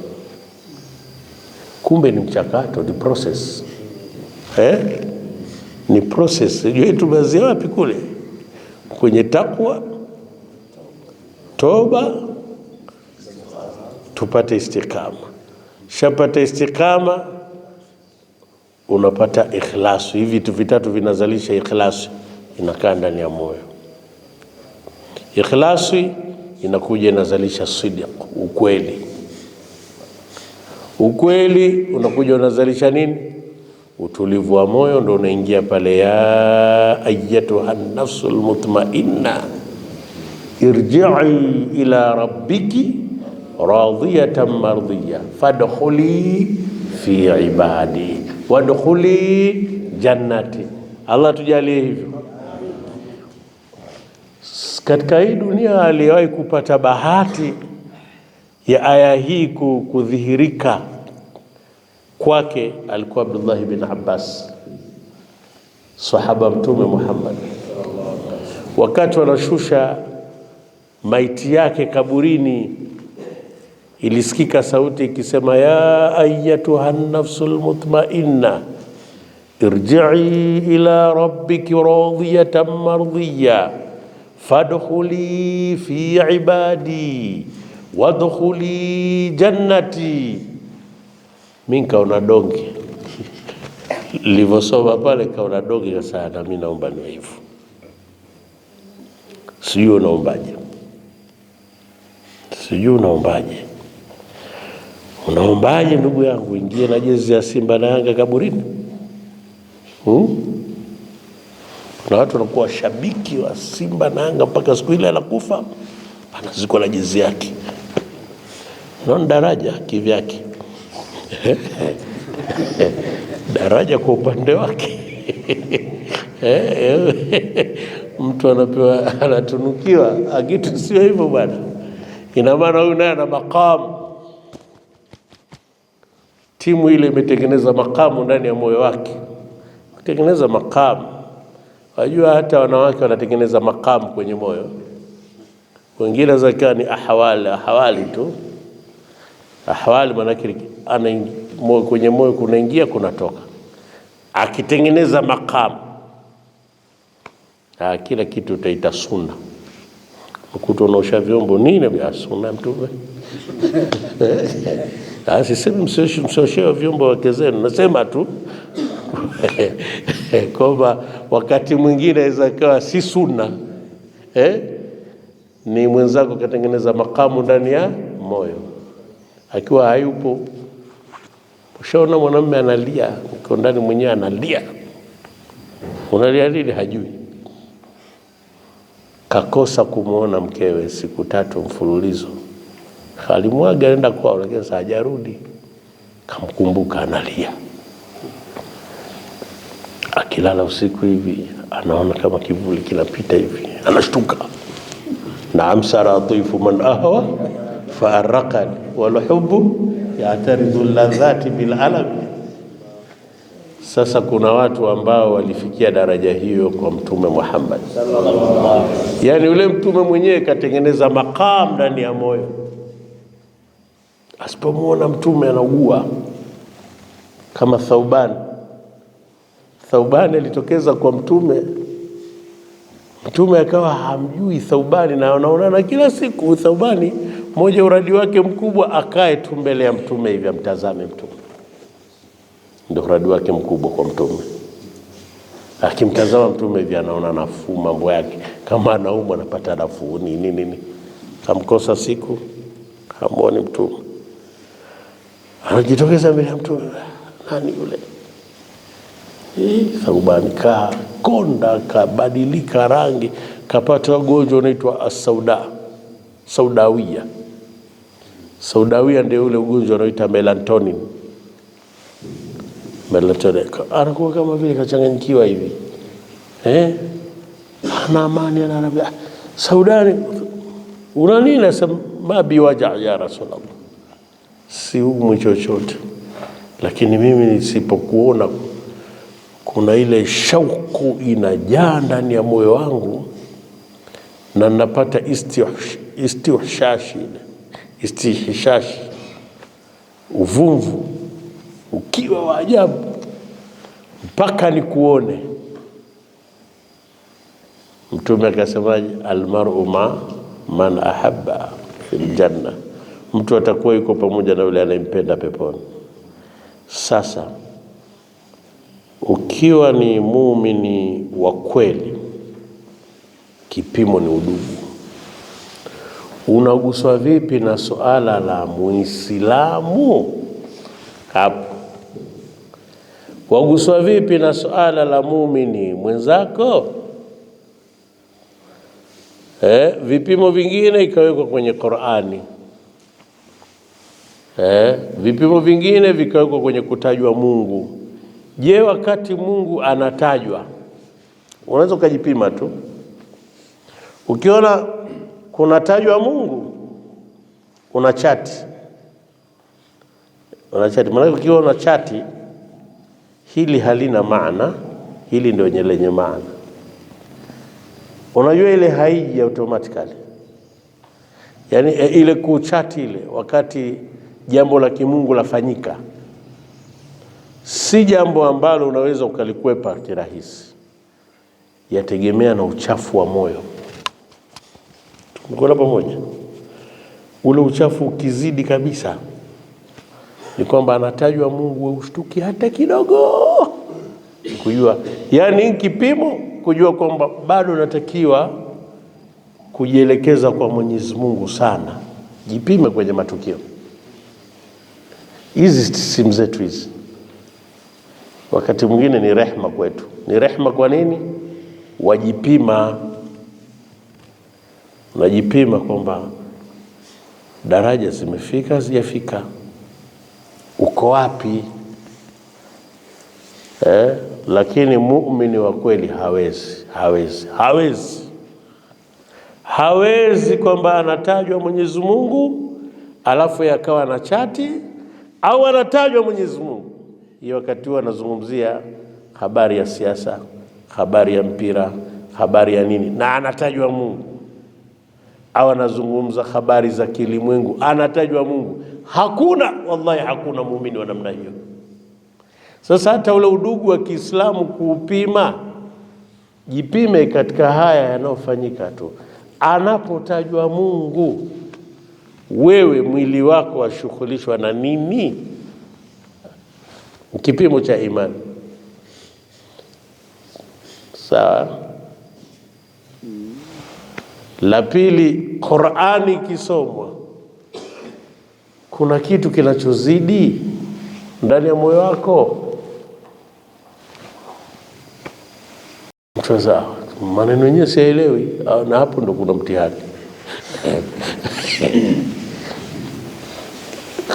Kumbe ni mchakato, ni process. Ni process. Sijui tumeanzia wapi kule? Kwenye takwa, toba, tupate istiqama. Shapata istiqama, unapata ikhlasu. Hivi vitu vitatu vinazalisha ikhlasu, inakaa ndani ya moyo. Ikhlasu inakuja inazalisha sidq, ukweli. Ukweli unakuja unazalisha nini? Utulivu wa moyo. Ndio unaingia pale, ya ayyatuha an-nafsul mutma'inna irji'i ila rabbiki radiyatan mardiyya fadkhuli fi ibadi wadkhuli jannati. Allah tujalie hivyo. Katika hii dunia aliwahi kupata bahati ya aya hii kudhihirika kwake alikuwa Abdullah ibn Abbas, sahaba Mtume Muhammad. Wakati wanashusha maiti yake kaburini, ilisikika sauti ikisema, ya ayyatuha an-nafsul mutma'inna irji'i ila rabbiki radiyatan mardiyya fadkhuli fi ibadi wadkhuli jannati. Mimi kaona donge livosoma pale, kaona donge sana. Mimi naomba niwe hivyo. Sijui unaombaje, sijui unaombaje. Unaombaje ndugu yangu? Ingie na jezi ya Simba na Yanga kaburini? Na watu wanakuwa shabiki wa Simba na Yanga mpaka siku ile anakufa anazikwa na jezi yake. Naona daraja kivyake. Daraja kwa upande wake. Mtu anapewa, anatunukiwa, akitu sio hivyo bwana. Ina maana huyu naye ana makamu. Timu ile imetengeneza makamu ndani ya moyo wake. Kutengeneza makamu. Wajua hata wanawake wanatengeneza makamu kwenye moyo. wengine zakawa ni ahwali tu. Ahwali manake kwenye moyo kunaingia kunatoka, akitengeneza maqam, kila kitu utaita sunna. Ukuta unaosha vyombo nini bia sunna mtume? Sisemi msioshe vyombo wake zenu, nasema tu kwamba wakati mwingine inaweza kuwa si sunna, ni mwenzako katengeneza makamu ndani ya moyo, akiwa hayupo. Ushaona mwanamume analia, uko ndani mwenyewe analia, unalia nini? Hajui. Kakosa kumuona mkewe siku 3 mfululizo, alimwaga anaenda kwao, lakini sasa hajarudi. Kamkumbuka analia, akilala usiku hivi anaona kama kivuli kinapita hivi, anashtuka. Naam saratifu man ahwa faarqani wal hubbu ya'taridhu ladhati bil alam. Sasa kuna watu ambao walifikia daraja hiyo kwa Mtume Muhammad sallallahu. Yani yule mtume mwenyewe katengeneza maqam ndani ya moyo. Asipomuona mtume anaugua, kama Thauban alitokeza kwa mtume akawa hamjui Thaubani, na anaonana kila siku. Thaubani mmoja uradi wake mkubwa, akae tu mbele ya mtume hivi amtazame mtume, ndio uradi wake mkubwa kwa mtume. Akimtazama mtume hivi anaona nafuu, mambo yake, kama anaumwa anapata nafuu nini. Kamkosa siku, hamuoni mtume, anajitokeza mbele ya mtume. Nani yule? Thaubani konda, kabadilika rangi, kapata ugonjwa unaitwa Saudawia ndio ule ugonjwa unaitwa melatonin. Anakuwa kama vile kachanganyikiwa hivi, ana amani, anaambia Saudani, una nini? Nasema mabi waja ya Rasulullah, si umwi chochote, lakini mimi nisipokuona kuna ile shauku inajaa ndani ya moyo wangu, na napata istihshashi, uvumvu ukiwa wa ajabu, mpaka nikuone. Mtume akasemaje? Almar'u ma man ahabba fil janna, mtu atakuwa yuko pamoja na yule anayempenda peponi. Sasa ukiwa ni muumini wa kweli, kipimo ni udugu. Unaguswa vipi na suala la Muislamu? Hapo waguswa vipi na suala la muumini mwenzako? Vipimo vingine ikawekwa kwenye Qur'ani, vipimo vingine vikawekwa kwenye kutajwa Mungu. Je, wakati Mungu anatajwa unaweza ukajipima tu? Ukiona kunatajwa Mungu una chati, maana ukiona una chati, hili halina maana, hili ndio lenye maana. Unajua ile haiji automatically, yani ile kuchati ile, wakati jambo la kimungu lafanyika, si jambo ambalo unaweza ukalikwepa kirahisi. Yategemea na uchafu wa moyo. Tumekuwa pamoja. Ule uchafu ukizidi kabisa, ni kwamba anatajwa Mungu ushtuki hata kidogo, kujua yani kipimo, kujua kwamba bado natakiwa kujielekeza kwa Mwenyezi Mungu sana. Jipime kwenye matukio. Hizi simu zetu hizi wakati mwingine ni rehema kwetu. Ni rehema kwa nini? Unajipima kwamba daraja zimefika, zijafika, uko wapi? Lakini muumini wa kweli hawezi kwamba anatajwa Mwenyezi Mungu alafu yakawa na chati, au anatajwa Mwenyezi Mungu hiyo wakati huo anazungumzia habari ya siasa, habari ya mpira, habari ya nini, na anatajwa Mungu. au anazungumza habari za kilimwengu, anatajwa Mungu. Hakuna, wallahi hakuna muumini wa namna hiyo. Sasa hata ule udugu wa Kiislamu kuupima, jipime katika haya yanayofanyika tu. Anapotajwa Mungu, wewe mwili wako washughulishwa na nini? Kipimo cha imani. Sawa. La pili, Qur'ani kisomwa, kuna kitu kinachozidi ndani ya moyo wako. Sasa maneno yenyewe sielewi, na hapo ndo kuna mtihani.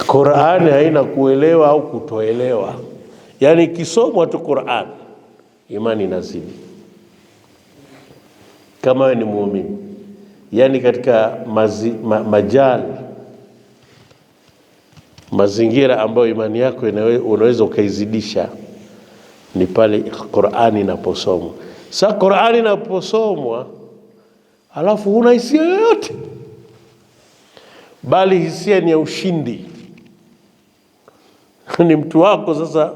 Qur'ani haina kuelewa au kutoelewa. Yaani kisomwa tu Qur'an, imani inazidi. Kama wewe ni muumini, yani katika mazingira ambayo imani yako unaweza ukaizidisha ni pale Qur'ani inaposomwa. Sasa Qur'ani inaposomwa alafu huna hisia yoyote, bali hisia ni ya ushindi. Ni mtu wako sasa,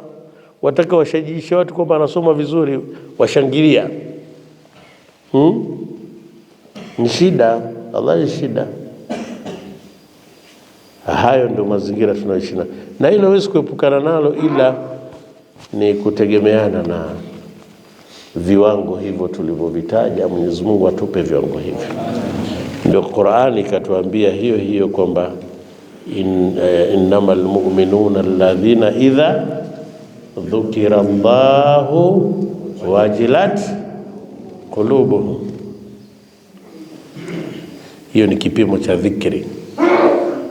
wataka washajiisha watu kwamba anasoma vizuri, washangilia. Ni shida, Allah ni shida. Hayo ndio mazingira tunayoishi na hilo huwezi kuepukana nalo, ila ni kutegemeana na viwango hivyo tulivyovitaja. Mwenyezi Mungu atupe viwango hivyo. Ndio Qur'ani ikatuambia hiyo kwamba innamal mu'minuna alladhina idha dhukira Allahu wajilat qulubuhum. Hiyo ni kipimo cha dhikri.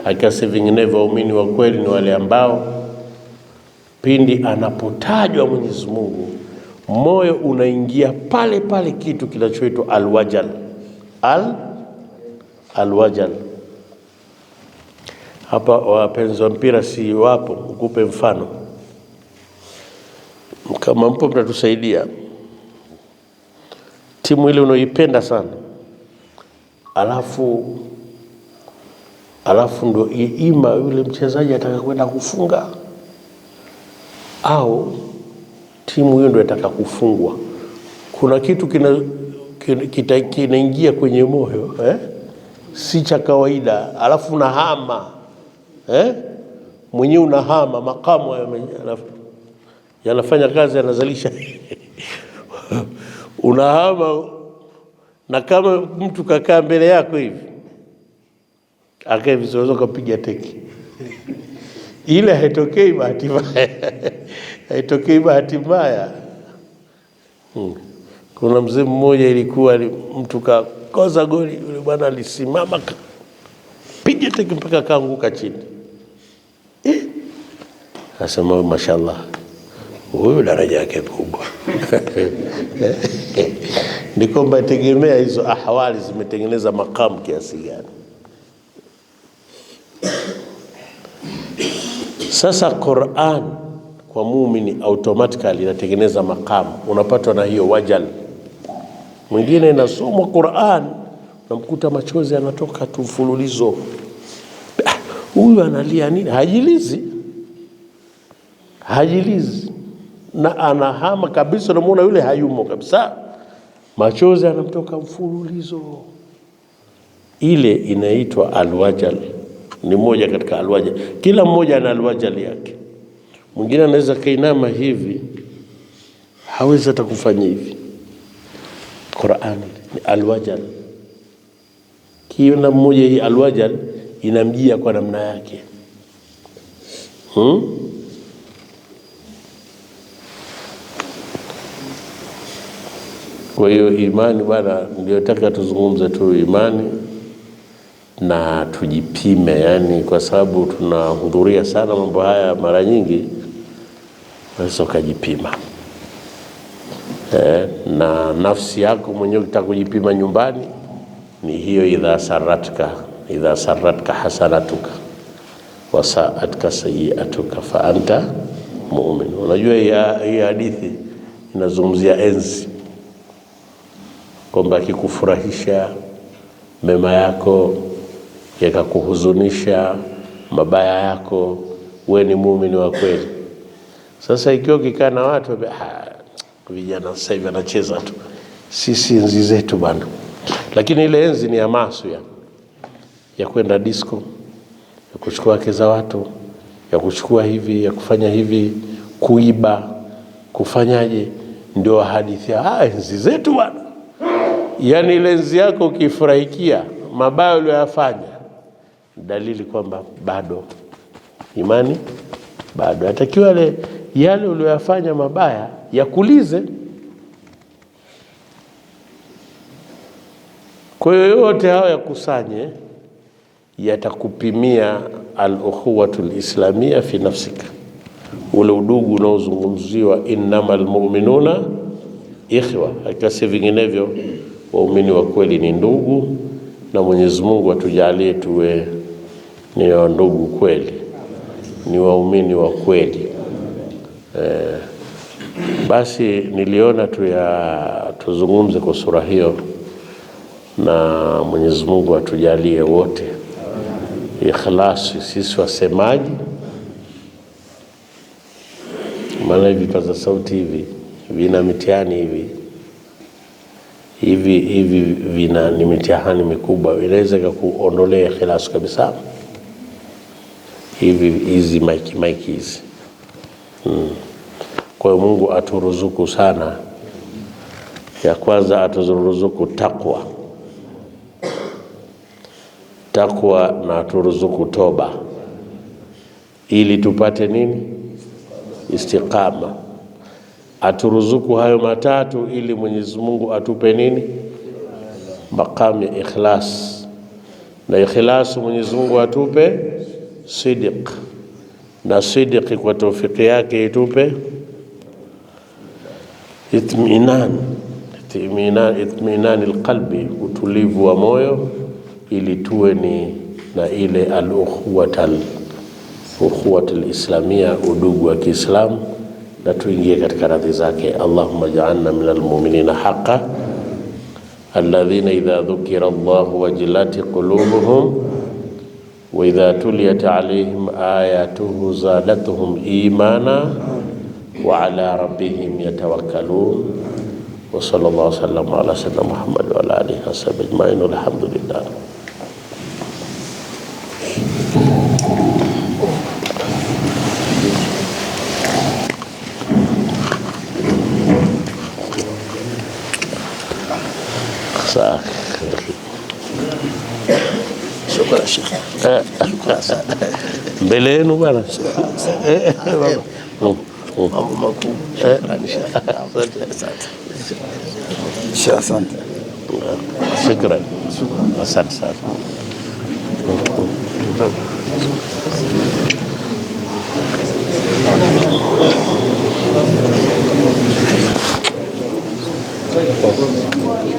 Hakika vinginevyo waumini wa kweli ni wale ambao pindi anapotajwa Mwenyezi Mungu, moyo unaingia pale pale kitu kinachoitwa alwajal. Alwajal. Hapa wapenzi wa mpira si wapo, ukupe mfano. Kama mpo mtatusaidia. Timu ile unaoipenda sana, alafu ndo ima yule mchezaji ataka kwenda kufunga, au timu hiyo ndo ataka kufungwa, kuna kitu kinaingia kwenye moyo si cha kawaida. Alafu unahama mwenyewe, unahama makamu yanafanya kazi, yanazalisha unahama. Na kama mtu kakaa mbele yako hivi akae vizuri, kupiga teki ile haitokei bahati mbaya. Haitokei bahati mbaya. Kuna mzee mmoja ilikuwa mtu kakosa goli, yule bwana alisimama piga teki mpaka kaanguka chini. Asema mashallah, huyu daraja yake kubwa. Ni kwamba tegemea hizo ahwali zimetengeneza makamu kiasi gani. Sasa Qur'an kwa muumini automatically inatengeneza makamu, unapatwa na hiyo wajal. Mwingine inasoma Qur'an unamkuta machozi yanatoka tu mfululizo. Huyu analia nini? Hajilizi na anahama kabisa, unamuona yule hayumo kabisa, machozi yanamtoka mfululizo. Ile inaitwa alwajal, ni moja katika alwajal. Kila mmoja ana alwajal yake. Mwingine anaweza kainama hivi, hawezi hata kufanya hivi. Qur'an ni alwajal. Kila mmoja hii alwajal inamjia kwa namna yake. Kwa hiyo imani bwana, ndio nataka tuzungumze tu imani na tujipime, yani kwa sababu tunahudhuria sana mambo haya mara nyingi, unaweza kujipima. Na nafsi yako mwenyewe utakujipima nyumbani ni hiyo, idha saratka hasanatuka wa sa'atka sayi'atuka fa anta mu'min. Unajua hii hadithi inazungumzia enzi, kwamba akikufurahisha mema yako yakakuhuzunisha, mabaya yako, wewe ni muumini wa kweli. Sasa ikiwa kikaa na watu vijana sasa hivi wanacheza tu, sisi enzi zetu bwana. Lakini ile enzi ni ya masu ya kwenda disco, ya kuchukua wake za watu, ya kuchukua hivi, ya kufanya hivi, kuiba, kufanyaje, ndio hadithi enzi zetu bwana. Yani ile enzi yako ukifurahikia mabaya uliyofanya, dalili kwamba bado imani bado. Atakiwa yale uliyofanya mabaya yakulize. Kwa hiyo yote hao yakusanye, yatakupimia al-ukhuwatul islamia fi nafsika, ule udugu unaozungumziwa, innamal mu'minuna ikhwa. Hakika vinginevyo waumini wa kweli ni ndugu, na Mwenyezi Mungu atujalie tuwe ni ndugu kweli, ni waumini wa kweli. Basi niliona tuzungumze kwa sura hiyo, na Mwenyezi Mungu atujalie wote ikhlasi, sisi wasemaji. Maana hivi paza sauti hivi vina mitihani hivi vina ni mitihani mikubwa, inaweza kukuondolea ikhlasi kabisa. Hizi mic hizi. Kwa hiyo Mungu aturuzuku sana. Ya kwanza aturuzuku takwa na aturuzuku toba, ili tupate nini? Istiqama. Aturuzuku hayo matatu ili Mwenyezi Mungu atupe nini? Maqam ya ikhlas. Na ikhlas Mwenyezi Mungu atupe sidiq, na sidiq kwa tawfiki yake itupe itminan alqalbi, utulivu wa moyo, ili tuwe ni na ile al-ukhuwatul islamia, udugu wa Kiislamu, na tuingie katika radhi zake. Allahumma ja'alna minal mu'minina haqqan alladhina idha dhukira Allahu wajilat qulubuhum wa idha tuliyat alayhim ayatuhu zadatuhum imana wa ala rabbihim yatawakkalun. Wa sallallahu sallam ala sayyidina Muhammad wa ala alihi wasahbihi ajma'in, walhamdulillah. Shukran Sheikh. Mbele yenu bwana. Mambo makubwa. Asante. Shukran. Asante sana.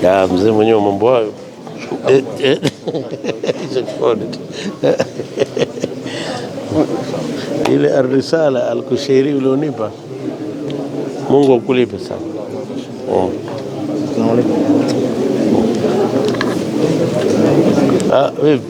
Ya mzee mwenyewe mambo hayo. Ile ar-risala al-Kushairi ulionipa, Mungu akulipe sana. Vipi?